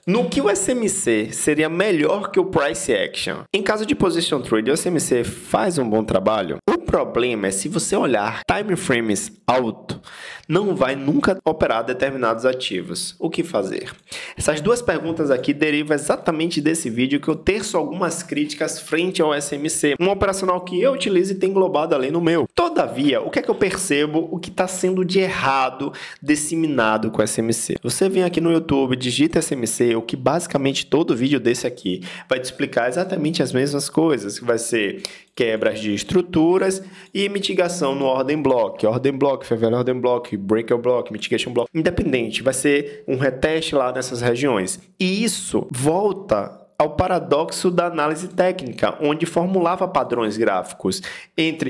No que o SMC seria melhor que o Price Action? Em caso de Position Trade, o SMC faz um bom trabalho? O problema é se você olhar time frames alto, não vai nunca operar determinados ativos. O que fazer? Essas duas perguntas aqui derivam exatamente desse vídeo que eu teço algumas críticas frente ao SMC, um operacional que eu utilizo e tem englobado ali no meu. Todavia, o que é que eu percebo? O que está sendo de errado disseminado com o SMC? Você vem aqui no YouTube, digita SMC, o que basicamente todo vídeo desse aqui vai te explicar exatamente as mesmas coisas, que vai ser quebras de estruturas e mitigação no ordem block, favela ordem block, breaker block, mitigation block, independente, vai ser um reteste lá nessas regiões. E isso volta ao paradoxo da análise técnica, onde formulava padrões gráficos.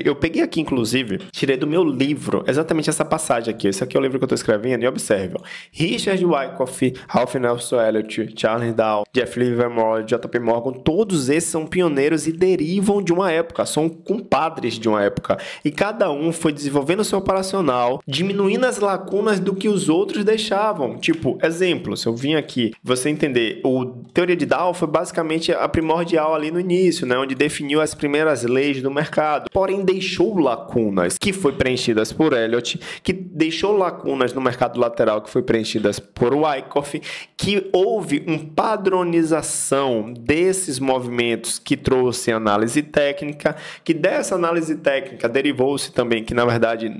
Eu peguei aqui, inclusive, tirei do meu livro, exatamente essa passagem aqui. Esse aqui é o livro que eu estou escrevendo, e observe. Richard Wyckoff, Ralph Nelson Elliott, Charles Dow, Jeff Livermore, JP Morgan, todos esses são pioneiros e derivam de uma época, são compadres de uma época. E cada um foi desenvolvendo o seu operacional, diminuindo as lacunas do que os outros deixavam. Tipo, exemplo, se eu vim aqui, você entender, o teoria de Dow foi basicamente a primordial ali no início, né, onde definiu as primeiras leis do mercado, porém deixou lacunas que foi preenchidas por Elliott, que deixou lacunas no mercado lateral que foi preenchidas por Wyckoff, que houve uma padronização desses movimentos que trouxe análise técnica, que dessa análise técnica derivou-se também que, na verdade,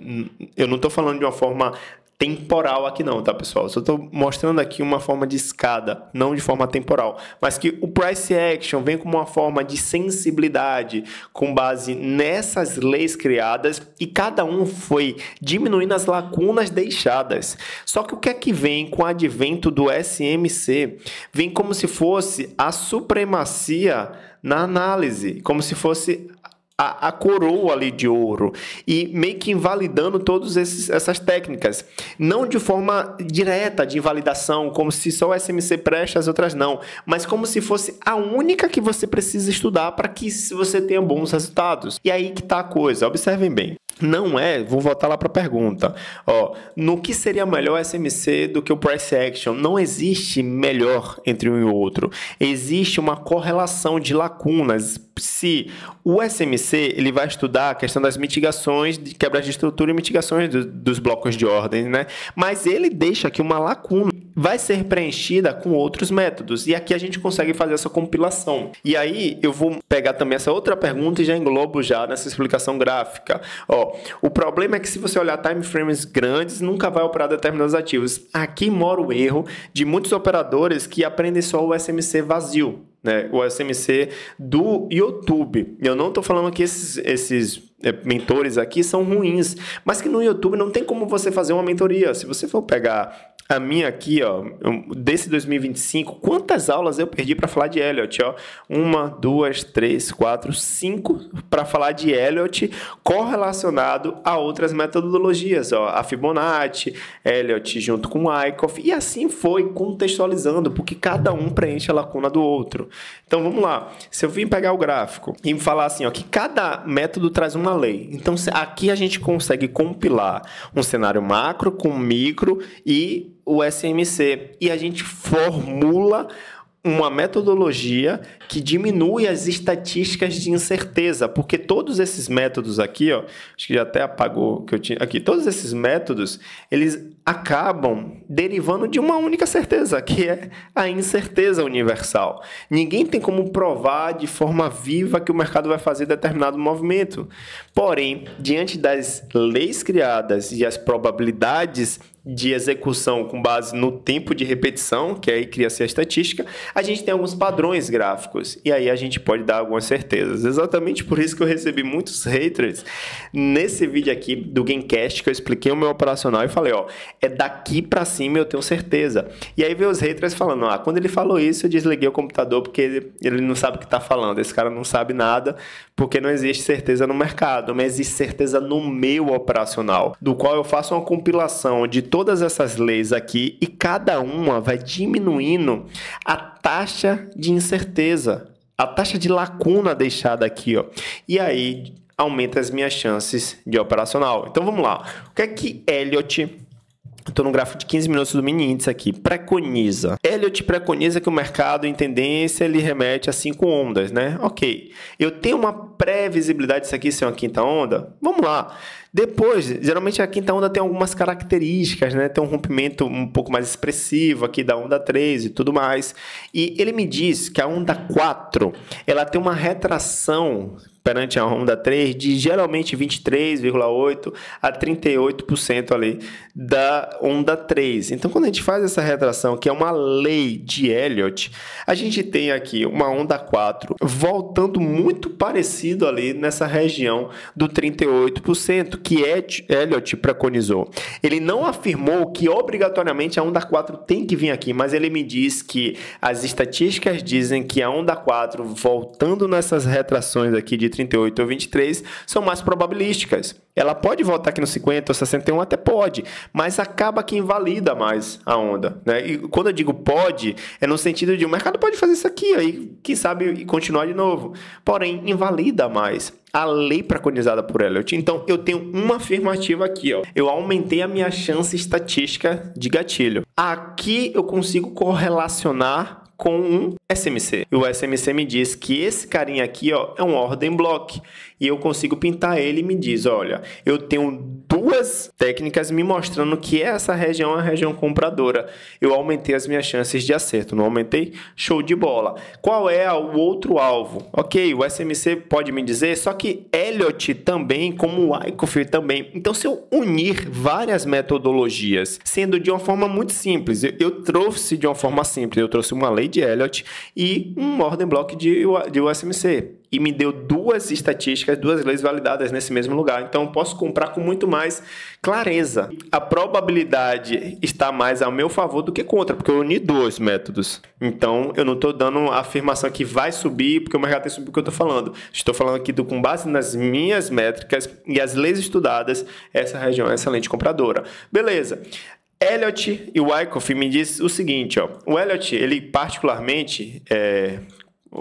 eu não estou falando de uma forma temporal aqui não, tá, pessoal? Só estou mostrando aqui uma forma de escada, não de forma temporal, mas que o Price Action vem como uma forma de sensibilidade com base nessas leis criadas e cada um foi diminuindo as lacunas deixadas. Só que o que é que vem com o advento do SMC? Vem como se fosse a supremacia na análise, como se fosse a coroa ali de ouro e meio que invalidando todas essas técnicas. Não de forma direta de invalidação, como se só o SMC presta, as outras não, mas como se fosse a única que você precisa estudar para que você tenha bons resultados. E aí que está a coisa, observem bem. Não é, vou voltar lá para a pergunta, no que seria melhor o SMC do que o Price Action? Não existe melhor entre um e o outro, existe uma correlação de lacunas. Se o SMC ele vai estudar a questão das mitigações de quebras de estrutura e mitigações dos blocos de ordem, né? Mas ele deixa aqui uma lacuna, vai ser preenchida com outros métodos, e aqui a gente consegue fazer essa compilação. E aí eu vou pegar também essa outra pergunta e já englobo já nessa explicação gráfica. O problema é que se você olhar time frames grandes, nunca vai operar determinados ativos. Aqui mora o erro de muitos operadores que aprendem só o SMC vazio, né? O SMC do YouTube. Eu não estou falando que esses mentores aqui são ruins, mas que no YouTube não tem como você fazer uma mentoria. Se você for pegar a minha aqui, desse 2025, quantas aulas eu perdi para falar de Elliott? 1, 2, 3, 4, 5 para falar de Elliott correlacionado a outras metodologias, a Fibonacci, Elliott junto com Wyckoff, e assim foi contextualizando, porque cada um preenche a lacuna do outro. Então vamos lá, se eu vim pegar o gráfico e me falar assim, que cada método traz uma lei, então aqui a gente consegue compilar um cenário macro com micro e o SMC, e a gente formula uma metodologia que diminui as estatísticas de incerteza, porque todos esses métodos aqui, acho que já até apagou o que eu tinha aqui, todos esses métodos, eles acabam derivando de uma única certeza, que é a incerteza universal. Ninguém tem como provar de forma viva que o mercado vai fazer determinado movimento. Porém, diante das leis criadas e as probabilidades de execução com base no tempo de repetição, que aí cria-se a estatística, a gente tem alguns padrões gráficos, e aí a gente pode dar algumas certezas. Exatamente por isso que eu recebi muitos haters nesse vídeo aqui do Gamecast, que eu expliquei o meu operacional e falei, é daqui pra cima eu tenho certeza. E aí veio os haters falando, quando ele falou isso, eu desliguei o computador porque ele não sabe o que está falando, esse cara não sabe nada, porque não existe certeza no mercado, mas existe certeza no meu operacional, do qual eu faço uma compilação de todas essas leis aqui e cada uma vai diminuindo a taxa de incerteza, a taxa de lacuna deixada aqui, e aí aumenta as minhas chances de operacional. Então vamos lá, o que é que Elliott Estou no gráfico de 15 minutos do mini índice aqui. Preconiza. Elliott preconiza que o mercado em tendência ele remete a 5 ondas, né? Ok. Eu tenho uma pré-visibilidade disso aqui ser uma quinta onda? Vamos lá. Depois, geralmente a quinta onda tem algumas características, né? Tem um rompimento um pouco mais expressivo aqui da onda 3 e tudo mais. E ele me diz que a onda 4, ela tem uma retração perante a onda 3 de geralmente 23,8% a 38% ali da onda 3. Então, quando a gente faz essa retração, que é uma lei de Elliott, a gente tem aqui uma onda 4 voltando muito parecido ali nessa região do 38%, que Elliott preconizou. Ele não afirmou que obrigatoriamente a onda 4 tem que vir aqui, mas ele me diz que as estatísticas dizem que a onda 4 voltando nessas retrações aqui de 38 ou 23 são mais probabilísticas. Ela pode voltar aqui no 50 ou 61, até pode, mas acaba que invalida mais a onda, né? E quando eu digo pode, é no sentido de o mercado pode fazer isso aqui, aí quem sabe continuar de novo, porém invalida mais a lei preconizada por Elliott. Então, eu tenho uma afirmativa aqui, ó. Eu aumentei a minha chance estatística de gatilho. Aqui eu consigo correlacionar com um SMC. E o SMC me diz que esse carinha aqui, ó, é um ordem block. E eu consigo pintar ele e me diz, olha, eu tenho duas técnicas me mostrando que essa região é uma região compradora. Eu aumentei as minhas chances de acerto. Não aumentei? Show de bola. Qual é o outro alvo? Ok, o SMC pode me dizer, só que Elliott também, como o Wyckoff também. Então, se eu unir várias metodologias, sendo de uma forma muito simples, eu trouxe de uma forma simples, eu trouxe uma lei de Elliott e um ordem block de USMC. E me deu duas estatísticas, duas leis validadas nesse mesmo lugar. Então, eu posso comprar com muito mais clareza. A probabilidade está mais ao meu favor do que contra, porque eu uni dois métodos. Então, eu não estou dando a afirmação que vai subir, porque o mercado tem que subir o que eu estou falando. Estou falando aqui com base nas minhas métricas e as leis estudadas, essa região é excelente compradora. Beleza. Elliott e Wyckoff me diz o seguinte, ó. O Elliott, ele particularmente...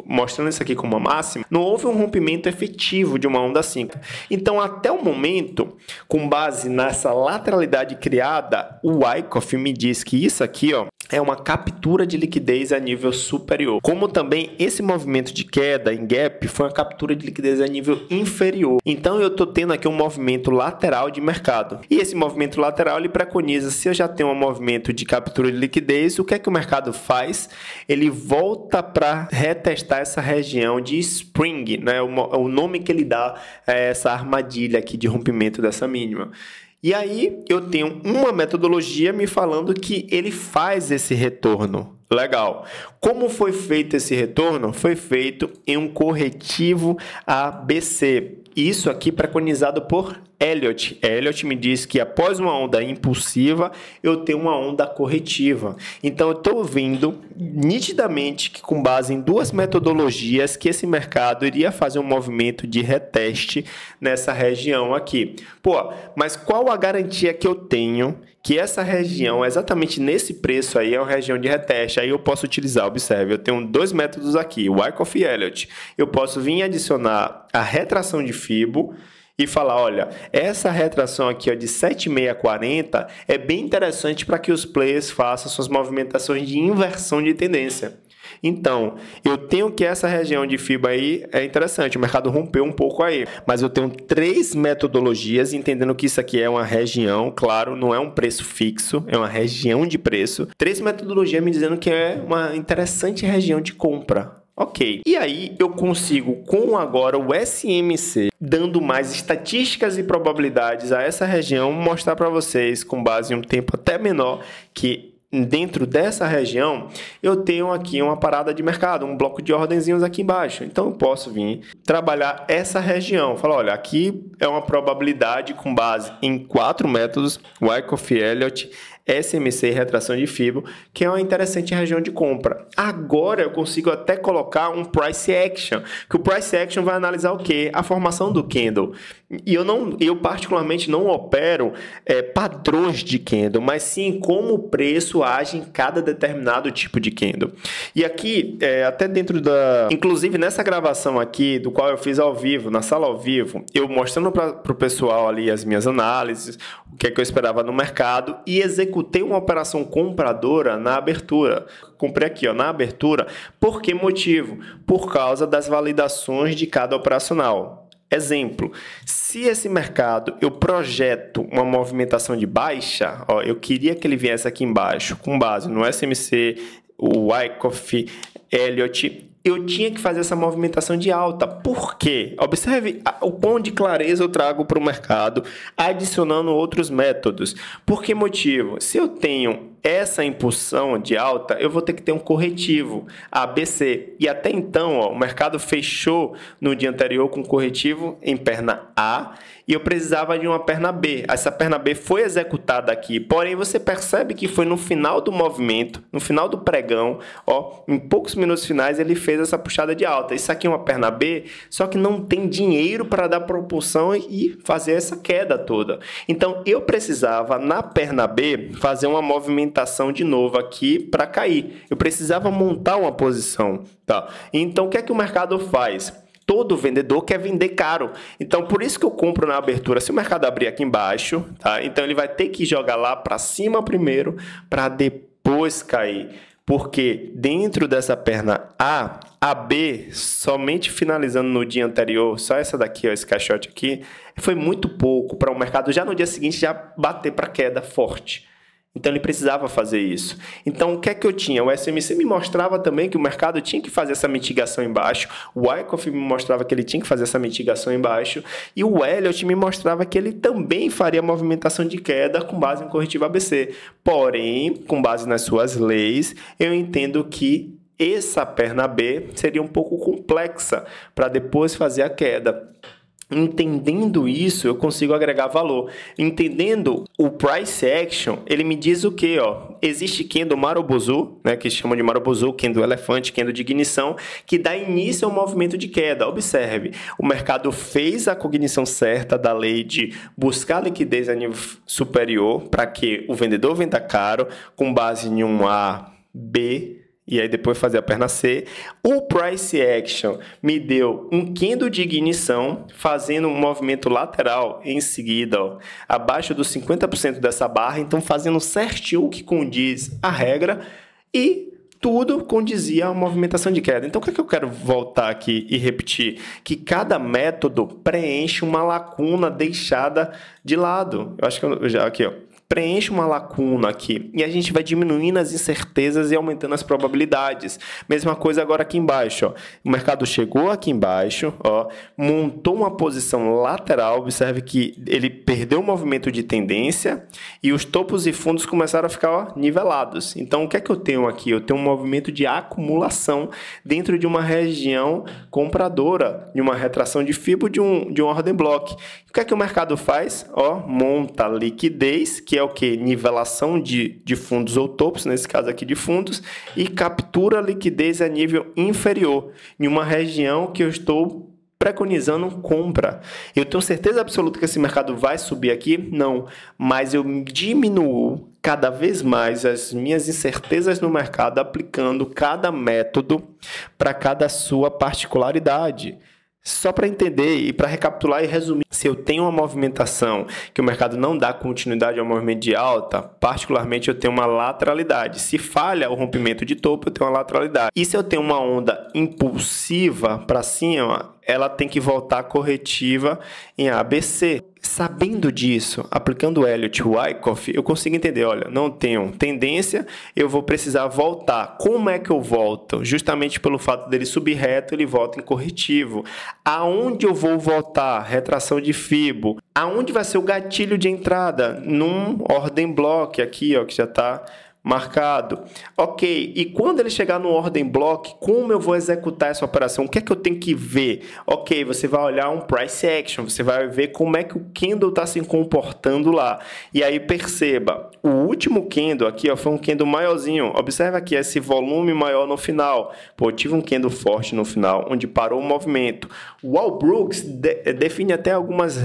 mostrando isso aqui como uma máxima, não houve um rompimento efetivo de uma onda 5. Então, até o momento, com base nessa lateralidade criada, o Wyckoff me diz que isso aqui, ó, é uma captura de liquidez a nível superior. Como também esse movimento de queda em gap foi uma captura de liquidez a nível inferior. Então, eu estou tendo aqui um movimento lateral de mercado. E esse movimento lateral, ele preconiza, se eu já tenho um movimento de captura de liquidez, o que é que o mercado faz? Ele volta para retestar essa região de spring, né? O nome que ele dá é essa armadilha aqui de rompimento dessa mínima. E aí eu tenho uma metodologia me falando que ele faz esse retorno. Legal. Como foi feito esse retorno? Foi feito em um corretivo ABC. Isso aqui preconizado por Elliott. Elliott me diz que após uma onda impulsiva, eu tenho uma onda corretiva. Então, eu estou vendo nitidamente que com base em duas metodologias que esse mercado iria fazer um movimento de reteste nessa região aqui. Pô, mas qual a garantia que eu tenho que essa região, exatamente nesse preço aí, é uma região de reteste? Aí eu posso utilizar, observe, eu tenho dois métodos aqui, Wyckoff e Elliott. Eu posso vir adicionar a retração de Fibo e falar, olha, essa retração aqui ó, de 7,640 é bem interessante para que os players façam suas movimentações de inversão de tendência. Então, eu tenho que essa região de FIBA aí é interessante, o mercado rompeu um pouco aí, mas eu tenho três metodologias, entendendo que isso aqui é uma região, claro, não é um preço fixo, é uma região de preço. Três metodologias me dizendo que é uma interessante região de compra. Ok, e aí eu consigo com agora o SMC, dando mais estatísticas e probabilidades a essa região, mostrar para vocês com base em um tempo até menor que dentro dessa região eu tenho aqui uma parada de mercado, um bloco de ordenzinhos aqui embaixo. Então eu posso vir trabalhar essa região, falar, olha, aqui é uma probabilidade com base em 4 métodos, Wyckoff, Elliott, SMC e retração de Fibo, que é uma interessante região de compra. Agora eu consigo até colocar um price action, que o price action vai analisar o quê? A formação do candle. E eu particularmente não opero padrões de candle, mas sim como o preço age em cada determinado tipo de candle. E aqui, até dentro inclusive nessa gravação aqui, do qual eu fiz ao vivo, na sala ao vivo, eu mostrando para o pessoal ali as minhas análises, o que é que eu esperava no mercado, e executei uma operação compradora na abertura. Comprei aqui, ó, na abertura. Por que motivo? Por causa das validações de cada operacional. Exemplo, se esse mercado eu projeto uma movimentação de baixa, ó, eu queria que ele viesse aqui embaixo com base no SMC, o Wyckoff, Elliott, eu tinha que fazer essa movimentação de alta. Por quê? Observe o quão de clareza eu trago para o mercado, adicionando outros métodos. Por que motivo? Se eu tenho essa impulsão de alta, eu vou ter que ter um corretivo, ABC. E até então, ó, o mercado fechou no dia anterior com corretivo em perna A e eu precisava de uma perna B. Essa perna B foi executada aqui, porém você percebe que foi no final do movimento, no final do pregão, ó, em poucos minutos finais ele fez essa puxada de alta. Isso aqui é uma perna B, só que não tem dinheiro para dar propulsão e fazer essa queda toda. Então eu precisava na perna B fazer uma movimentação de novo aqui para cair. Eu precisava montar uma posição, tá? Então o que é que o mercado faz? Todo vendedor quer vender caro. Então, por isso que eu compro na abertura. Se o mercado abrir aqui embaixo, tá? Então ele vai ter que jogar lá para cima primeiro para depois cair. Porque dentro dessa perna A, a B, somente finalizando no dia anterior, só essa daqui, ó, esse caixote aqui, foi muito pouco para o mercado já no dia seguinte já bater para queda forte. Então ele precisava fazer isso. Então o que é que eu tinha? O SMC me mostrava também que o mercado tinha que fazer essa mitigação embaixo. O Wyckoff me mostrava que ele tinha que fazer essa mitigação embaixo. E o Elliott me mostrava que ele também faria movimentação de queda com base em corretivo ABC. Porém, com base nas suas leis, eu entendo que essa perna B seria um pouco complexa para depois fazer a queda. Entendendo isso, eu consigo agregar valor. Entendendo o price action, ele me diz o que, ó? Existe candle Marubozu, né, que chamam de Marubozu, candle elefante, candle de ignição, que dá início ao movimento de queda. Observe, o mercado fez a cognição certa da lei de buscar liquidez a nível superior para que o vendedor venda caro com base em um A, B, e aí depois fazer a perna C. O price action me deu um candle de ignição fazendo um movimento lateral em seguida, ó, abaixo dos 50% dessa barra, então fazendo certinho o que condiz a regra e tudo condizia a movimentação de queda. Então o que é que eu quero voltar aqui e repetir? Que cada método preenche uma lacuna deixada de lado. Eu acho que eu já aqui, ó. Preenche uma lacuna aqui e a gente vai diminuindo as incertezas e aumentando as probabilidades. Mesma coisa agora aqui embaixo, ó. O mercado chegou aqui embaixo, ó, montou uma posição lateral. Observe que ele perdeu o movimento de tendência e os topos e fundos começaram a ficar, ó, nivelados. Então o que é que eu tenho aqui? Eu tenho um movimento de acumulação dentro de uma região compradora, de uma retração de FIBO de um ordem block. O que é que o mercado faz? Ó, monta liquidez, que é o que? Nivelação de fundos ou topos, nesse caso aqui de fundos, e captura a liquidez a nível inferior, em uma região que eu estou preconizando compra. Eu tenho certeza absoluta que esse mercado vai subir aqui? Não, mas eu diminuo cada vez mais as minhas incertezas no mercado aplicando cada método para cada sua particularidade. Só para entender e para recapitular e resumir, se eu tenho uma movimentação que o mercado não dá continuidade ao movimento de alta, particularmente eu tenho uma lateralidade. Se falha o rompimento de topo, eu tenho uma lateralidade. E se eu tenho uma onda impulsiva para cima, ela tem que voltar corretiva em ABC. Sabendo disso, aplicando o Elliott e o Wyckoff, eu consigo entender, olha, não tenho tendência, eu vou precisar voltar. Como é que eu volto? Justamente pelo fato dele subir reto, ele volta em corretivo. Aonde eu vou voltar? Retração de FIBO. Aonde vai ser o gatilho de entrada? Num ordem block aqui, ó, que já está marcado. Ok, e quando ele chegar no ordem block, como eu vou executar essa operação? O que é que eu tenho que ver? Ok, você vai olhar um price action, você vai ver como é que o candle está se comportando lá. E aí perceba, o último candle aqui ó, foi um candle maiorzinho. Observa aqui esse volume maior no final. Pô, eu tive um candle forte no final, onde parou o movimento. O Wall Brooks define até algumas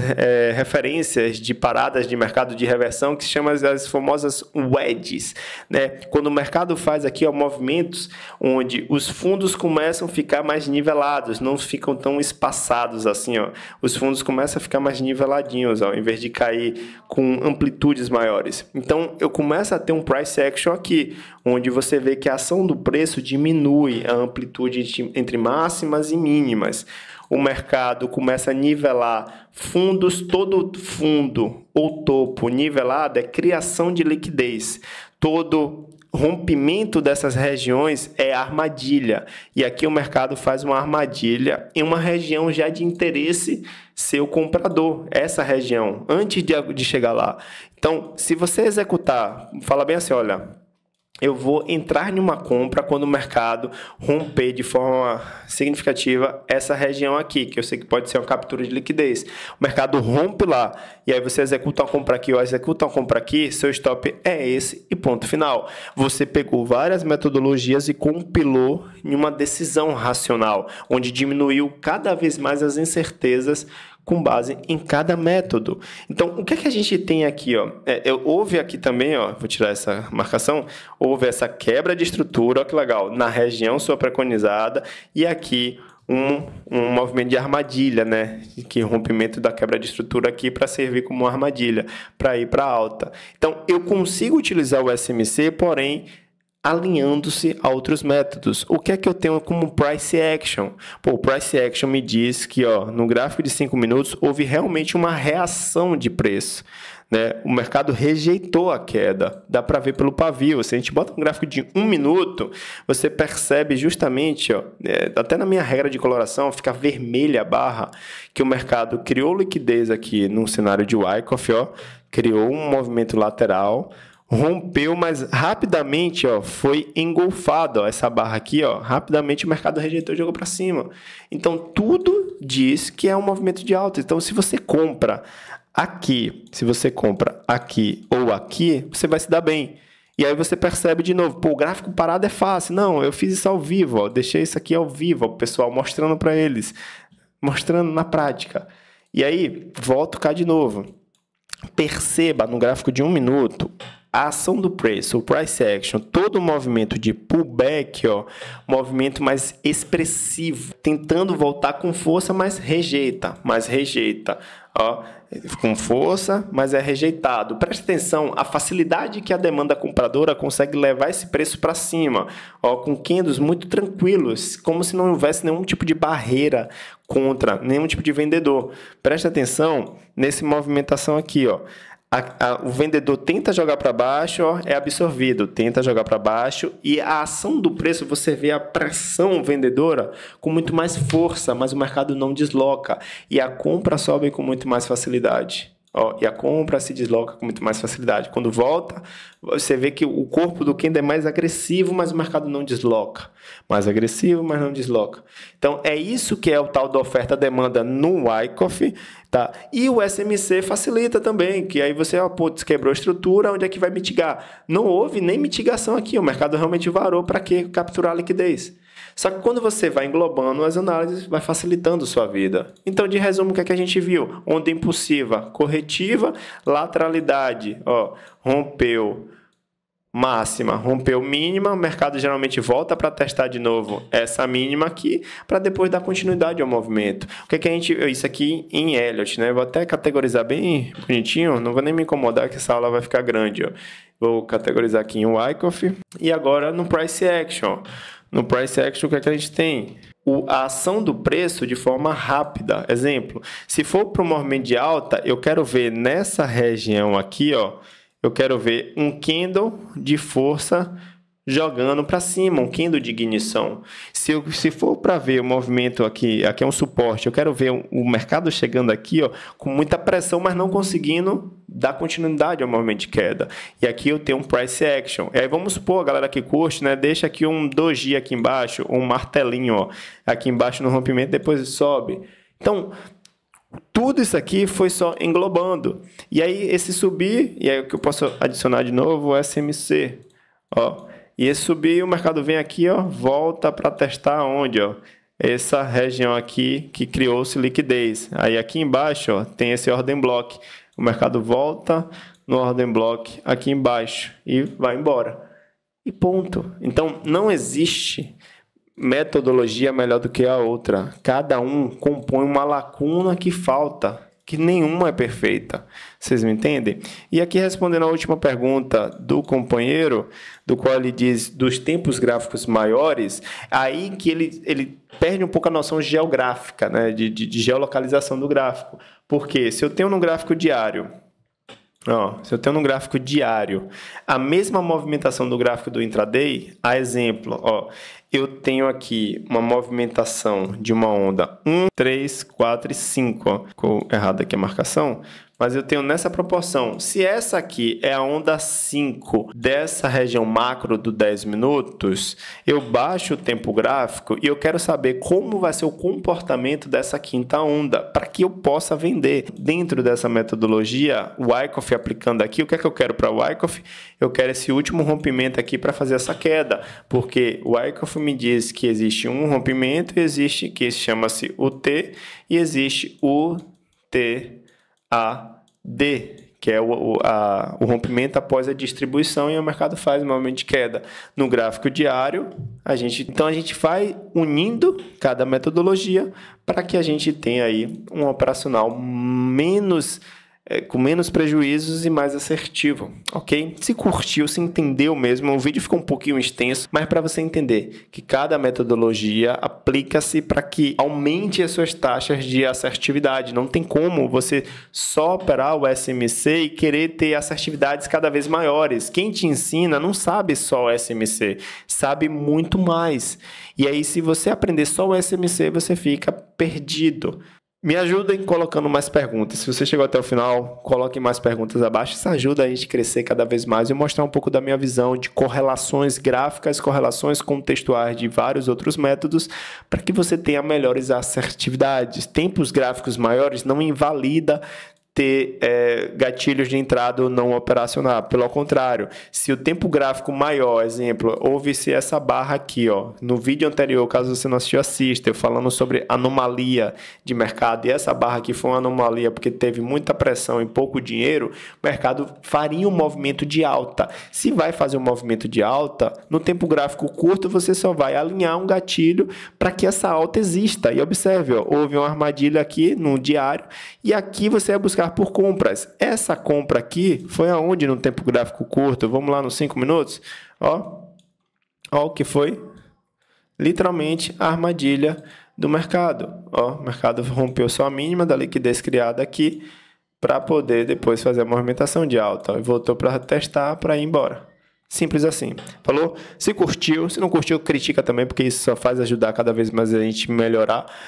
referências de paradas de mercado de reversão que se chamam as famosas wedges, né? Quando o mercado faz aqui ó, movimentos onde os fundos começam a ficar mais nivelados, não ficam tão espaçados assim, ó. Os fundos começam a ficar mais niveladinhos, ó, em vez de cair com amplitudes maiores. Então, eu começo a ter um price action aqui, onde você vê que a ação do preço diminui a amplitude entre máximas e mínimas. O mercado começa a nivelar fundos, todo fundo ou topo nivelado é criação de liquidez. Todo rompimento dessas regiões é armadilha. E aqui o mercado faz uma armadilha em uma região já de interesse seu comprador, essa região, antes de chegar lá. Então, se você executar, fala bem assim, olha, eu vou entrar em uma compra quando o mercado romper de forma significativa essa região aqui, que eu sei que pode ser uma captura de liquidez. O mercado rompe lá, e aí você executa uma compra aqui ou executa uma compra aqui, seu stop é esse e ponto final. Você pegou várias metodologias e compilou em uma decisão racional, onde diminuiu cada vez mais as incertezas com base em cada método. Então, o que é que a gente tem aqui? Ó? Houve aqui também, ó, vou tirar essa marcação, houve essa quebra de estrutura, ó, que legal, na região sua preconizada, e aqui um movimento de armadilha, né? Que rompimento da quebra de estrutura aqui para servir como uma armadilha, para ir para alta. Então, eu consigo utilizar o SMC, porém, alinhando-se a outros métodos. O que é que eu tenho como price action? Pô, o price action me diz que ó, no gráfico de 5 minutos houve realmente uma reação de preço, né? O mercado rejeitou a queda. Dá para ver pelo pavio. Se a gente bota um gráfico de 1 minuto, você percebe justamente, ó, até na minha regra de coloração, fica vermelha a barra, que o mercado criou liquidez aqui no cenário de Wyckoff, ó, criou um movimento lateral, rompeu, mas rapidamente ó, foi engolfado, ó, essa barra aqui, ó, rapidamente o mercado rejeitou e jogou para cima. Então, tudo diz que é um movimento de alta. Então, se você compra aqui, se você compra aqui ou aqui, você vai se dar bem. E aí você percebe de novo, pô, o gráfico parado é fácil. Não, eu fiz isso ao vivo, ó, deixei isso aqui ao vivo, ó, pessoal, mostrando para eles, mostrando na prática. E aí, volto cá de novo. Perceba no gráfico de 1 minuto, a ação do preço, o price action, todo o movimento de pullback, ó, movimento mais expressivo, tentando voltar com força, mas rejeita, ó, com força, mas é rejeitado. Preste atenção, a facilidade que a demanda compradora consegue levar esse preço para cima, ó, com candles muito tranquilos, como se não houvesse nenhum tipo de barreira contra nenhum tipo de vendedor. Preste atenção nessa movimentação aqui, ó. O vendedor tenta jogar para baixo, ó, é absorvido, tenta jogar para baixo, e a ação do preço, você vê a pressão vendedora com muito mais força, mas o mercado não desloca, e a compra sobe com muito mais facilidade. Ó, e a compra se desloca com muito mais facilidade. Quando volta, você vê que o corpo do candle é mais agressivo, mas o mercado não desloca. Mais agressivo, mas não desloca. Então, é isso que é o tal da oferta-demanda no Wyckoff, tá? E o SMC facilita também, que aí você, ó, putz, quebrou a estrutura, onde é que vai mitigar? Não houve nem mitigação aqui, o mercado realmente varou para quê? Capturar a liquidez. Só que quando você vai englobando as análises, vai facilitando sua vida. Então, de resumo, o que é que a gente viu? Onda impulsiva, corretiva, lateralidade, ó, rompeu máxima, rompeu mínima, o mercado geralmente volta para testar de novo essa mínima aqui, para depois dar continuidade ao movimento. O que é que a gente... Isso aqui em Elliott, né? Eu vou até categorizar bem bonitinho, não vou nem me incomodar que essa aula vai ficar grande, ó. Vou categorizar aqui em Wyckoff. E agora no Price Action. No Price Action, o que é que a gente tem? A ação do preço de forma rápida. Exemplo, se for para um movimento de alta, eu quero ver nessa região aqui, ó, eu quero ver um candle de força jogando para cima, um candle de ignição. Se for para ver o movimento aqui é um suporte, eu quero ver o mercado chegando aqui, ó, com muita pressão, mas não conseguindo dar continuidade ao movimento de queda. E aqui eu tenho um price action. E aí vamos supor, a galera que curte, né, deixa aqui um doji aqui embaixo, um martelinho, ó, aqui embaixo no rompimento, depois sobe. Então, tudo isso aqui foi só englobando. E aí esse subir, e aí o que eu posso adicionar de novo, o SMC, ó. E esse subir, o mercado vem aqui, ó, volta para testar onde, ó? Essa região aqui que criou-se liquidez. Aí aqui embaixo, ó, tem esse ordem block. O mercado volta no ordem block aqui embaixo e vai embora. E ponto. Então, não existe metodologia melhor do que a outra. Cada um compõe uma lacuna que falta, que nenhuma é perfeita. Vocês me entendem? E aqui respondendo a última pergunta do companheiro, do qual ele diz dos tempos gráficos maiores, aí que ele perde um pouco a noção geográfica, né? de geolocalização do gráfico. Porque se eu tenho no gráfico diário, ó, se eu tenho no gráfico diário a mesma movimentação do gráfico do intraday, a exemplo, ó, eu tenho aqui uma movimentação de uma onda 1, 3, 4 e 5. Ó. Ficou errado aqui a marcação, mas eu tenho nessa proporção. Se essa aqui é a onda 5 dessa região macro do 10 minutos, eu baixo o tempo gráfico e eu quero saber como vai ser o comportamento dessa quinta onda, para que eu possa vender. Dentro dessa metodologia, o Wyckoff aplicando aqui, o que é que eu quero para o Wyckoff? Eu quero esse último rompimento aqui para fazer essa queda, porque o Wyckoff me diz que existe um rompimento, existe que chama-se o T, e existe o TAD, que é o rompimento após a distribuição, e o mercado faz um movimento de queda. No gráfico diário, então a gente vai unindo cada metodologia para que a gente tenha aí um operacional com menos prejuízos e mais assertivo, ok? Se curtiu, se entendeu mesmo, o vídeo ficou um pouquinho extenso, mas para você entender que cada metodologia aplica-se para que aumente as suas taxas de assertividade. Não tem como você só operar o SMC e querer ter assertividades cada vez maiores. Quem te ensina não sabe só o SMC, sabe muito mais. E aí, se você aprender só o SMC, você fica perdido. Me ajudem colocando mais perguntas. Se você chegou até o final, coloque mais perguntas abaixo. Isso ajuda a gente a crescer cada vez mais e mostrar um pouco da minha visão de correlações gráficas, correlações contextuais de vários outros métodos, para que você tenha melhores assertividades. Tempos gráficos maiores não invalida ter gatilhos de entrada ou não operacional. Pelo contrário, se o tempo gráfico maior, exemplo, houve-se essa barra aqui, ó, no vídeo anterior, caso você não assistiu, assista, eu falando sobre anomalia de mercado, e essa barra aqui foi uma anomalia porque teve muita pressão e pouco dinheiro, o mercado faria um movimento de alta. Se vai fazer um movimento de alta, no tempo gráfico curto, você só vai alinhar um gatilho para que essa alta exista. E observe, ó, houve uma armadilha aqui no diário, e aqui você vai buscar por compras. Essa compra aqui foi aonde no tempo gráfico curto? Vamos lá nos 5 minutos? Ó o que foi? Literalmente a armadilha do mercado. Ó, o mercado rompeu só a mínima da liquidez criada aqui para poder depois fazer a movimentação de alta. Ó, e voltou para testar para ir embora. Simples assim. Falou? Se curtiu, se não curtiu, critica também, porque isso só faz ajudar cada vez mais a gente melhorar